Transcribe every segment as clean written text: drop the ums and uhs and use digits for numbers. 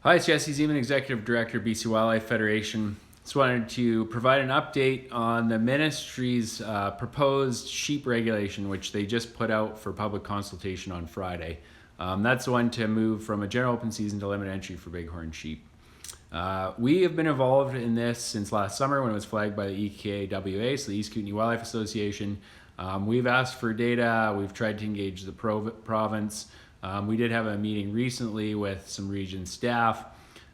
Hi, it's Jesse Zeman, Executive Director, BC Wildlife Federation. Just wanted to provide an update on the ministry's proposed sheep regulation, which they just put out for public consultation on Friday. That's the one to move from a general open season to limited entry for bighorn sheep. We have been involved in this since last summer when it was flagged by the EKWA, so the East Kootenay Wildlife Association. We've asked for data, we've tried to engage the province. We did have a meeting recently with some region staff.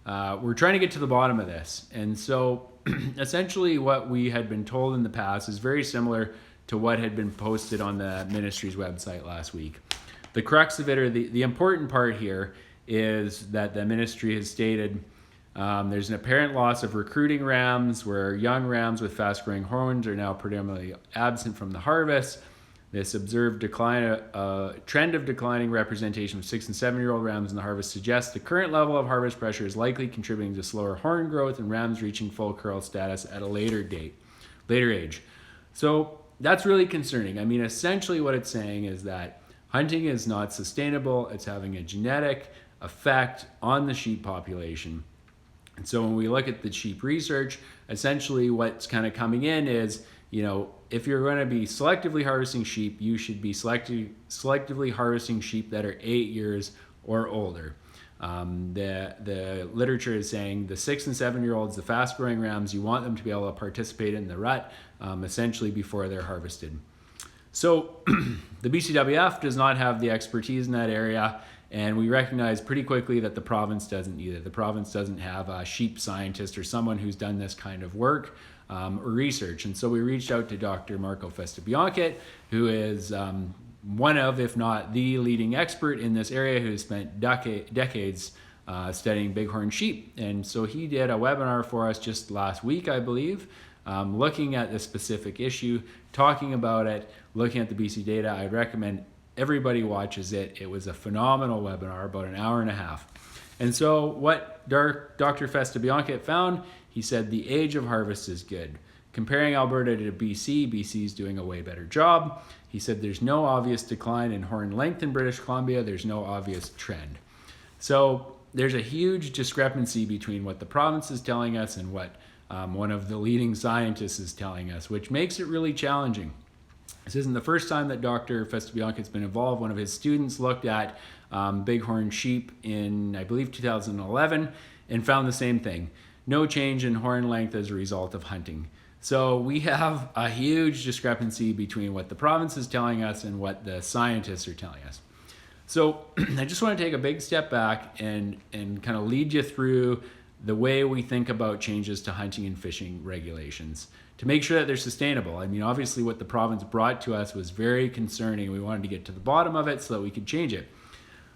We're trying to get to the bottom of this. And so essentially what we had been told in the past is very similar to what had been posted on the ministry's website last week. The crux of it, or the important part here, is that the ministry has stated there's an apparent loss of recruiting rams where young rams with fast-growing horns are now predominantly absent from the harvest. This observed trend of declining representation of 6 and 7-year-old rams in the harvest suggests the current level of harvest pressure is likely contributing to slower horn growth and rams reaching full curl status at a later age. So that's really concerning. I mean, essentially what it's saying is that hunting is not sustainable. It's having a genetic effect on the sheep population. And so when we look at the sheep research, essentially what's kind of coming in is, if you're going to be selectively harvesting sheep, you should be selectively harvesting sheep that are 8 years or older. The literature is saying the 6 and 7-year-olds, the fast-growing rams, you want them to be able to participate in the rut essentially before they're harvested. So the BCWF does not have the expertise in that area, and we recognize pretty quickly that the province doesn't either. The province doesn't have a sheep scientist or someone who's done this kind of work or research. And so we reached out to Dr. Marco Festabianchi, who is one of, if not the leading expert in this area, who has spent decades studying bighorn sheep. And so he did a webinar for us just last week, I believe, looking at this specific issue, talking about it, looking at the BC data. I'd recommend everybody watches it. It was a phenomenal webinar, about an hour and a half. And so what Dr. Festabianchi found, he said the age of harvest is good. Comparing Alberta to BC is doing a way better job. He said there's no obvious decline in horn length in British Columbia. There's no obvious trend. So there's a huge discrepancy between what the province is telling us and what one of the leading scientists is telling us, which makes it really challenging. This isn't the first time that Dr. Festabianchi has been involved. One of his students looked at bighorn sheep in, I believe, 2011 and found the same thing. No change in horn length as a result of hunting. So we have a huge discrepancy between what the province is telling us and what the scientists are telling us. So I just want to take a big step back and kind of lead you through the way we think about changes to hunting and fishing regulations to make sure that they're sustainable. I mean, obviously what the province brought to us was very concerning. We wanted to get to the bottom of it so that we could change it.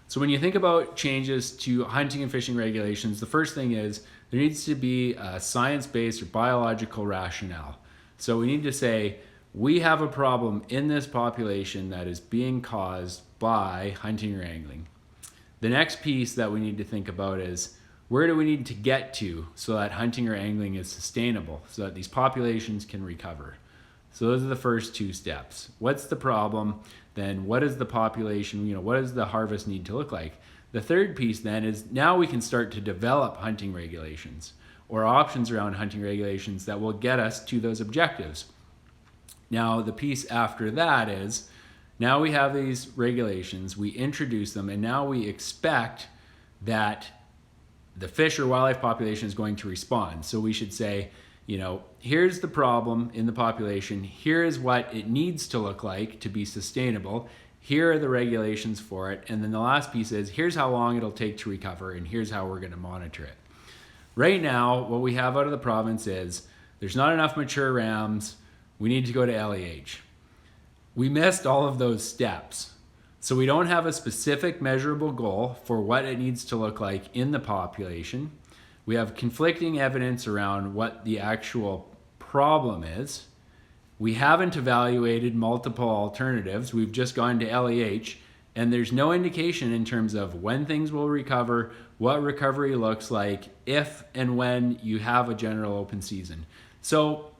So when you think about changes to hunting and fishing regulations, the first thing is there needs to be a science-based or biological rationale. So we need to say, we have a problem in this population that is being caused by hunting or angling. The next piece that we need to think about is, where do we need to get to so that hunting or angling is sustainable, so that these populations can recover? So those are the first two steps. What's the problem? Then what is the population, what does the harvest need to look like? The third piece then is now we can start to develop hunting regulations or options around hunting regulations that will get us to those objectives. Now the piece after that is, now we have these regulations, we introduce them, and now we expect that the fish or wildlife population is going to respond. So we should say, here's the problem in the population, here is what it needs to look like to be sustainable, here are the regulations for it, and then the last piece is, here's how long it'll take to recover, and here's how we're going to monitor it. Right now, what we have out of the province is, there's not enough mature rams, we need to go to LEH. We missed all of those steps. So we don't have a specific measurable goal for what it needs to look like in the population. We have conflicting evidence around what the actual problem is. We haven't evaluated multiple alternatives. We've just gone to LEH, and there's no indication in terms of when things will recover, what recovery looks like, if and when you have a general open season. So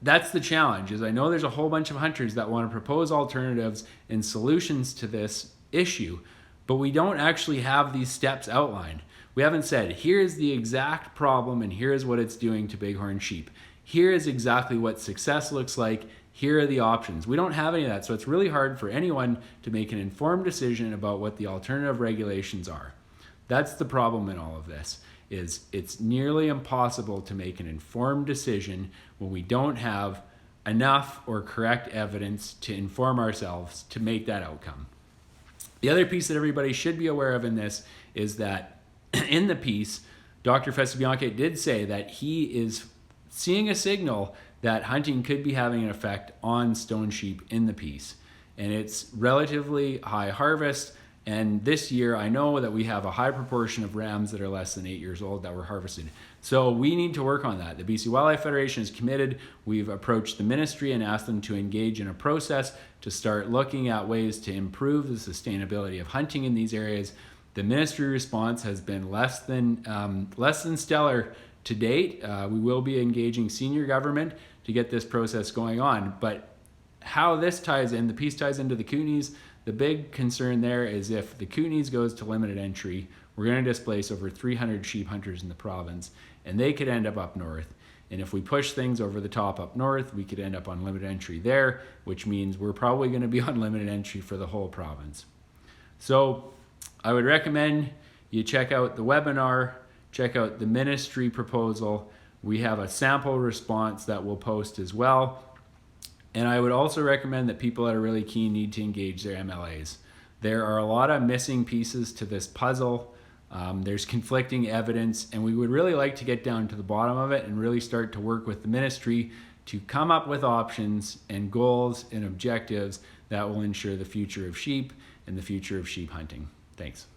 that's the challenge, is I know there's a whole bunch of hunters that want to propose alternatives and solutions to this issue, but we don't actually have these steps outlined. We haven't said, here's the exact problem and here's what it's doing to bighorn sheep. Here is exactly what success looks like. Here are the options. We don't have any of that, so it's really hard for anyone to make an informed decision about what the alternative regulations are. That's the problem in all of this, is it's nearly impossible to make an informed decision when we don't have enough or correct evidence to inform ourselves to make that outcome. The other piece that everybody should be aware of in this is that in the piece, Dr. Festibianche did say that he is seeing a signal that hunting could be having an effect on stone sheep in the piece. And it's relatively high harvest. And this year, I know that we have a high proportion of rams that are less than 8 years old that were harvested. So we need to work on that. The BC Wildlife Federation is committed. We've approached the ministry and asked them to engage in a process to start looking at ways to improve the sustainability of hunting in these areas. The ministry response has been less than stellar to date. We will be engaging senior government to get this process going on. But how this ties in, the piece ties into the Kootenays. The big concern there is if the Kootenays goes to limited entry, we're going to displace over 300 sheep hunters in the province, and they could end up north. And if we push things over the top up north, we could end up on limited entry there, which means we're probably going to be on limited entry for the whole province. So I would recommend you check out the webinar, check out the ministry proposal. We have a sample response that we'll post as well. And I would also recommend that people that are really keen need to engage their MLAs. There are a lot of missing pieces to this puzzle. There's conflicting evidence, and we would really like to get down to the bottom of it and really start to work with the ministry to come up with options and goals and objectives that will ensure the future of sheep and the future of sheep hunting. Thanks.